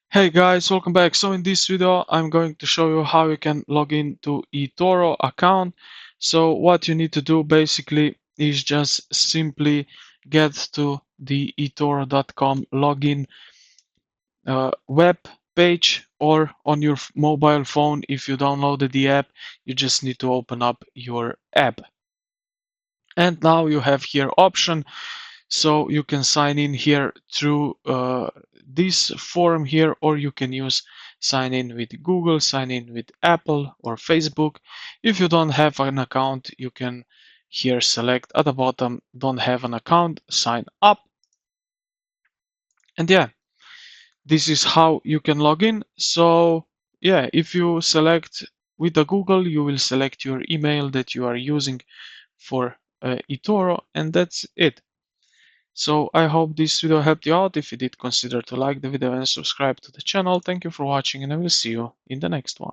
Hey guys, welcome back. So in this video, I'm going to show you how you can log in to eToro account. So what you need to do basically is just simply get to the eToro.com login web page, or on your mobile phone. If you downloaded the app, you just need to open up your app. And now you have here option, so you can sign in here through this form here, or you can use sign in with Google, sign in with Apple or Facebook. If you don't have an account, you can here select at the bottom, don't have an account, sign up. And yeah, this is how you can log in. So yeah, if you select with the Google, you will select your email that you are using for eToro, and that's it. So I hope this video helped you out. If you did, consider to like the video and subscribe to the channel. Thank you for watching, and I will see you in the next one.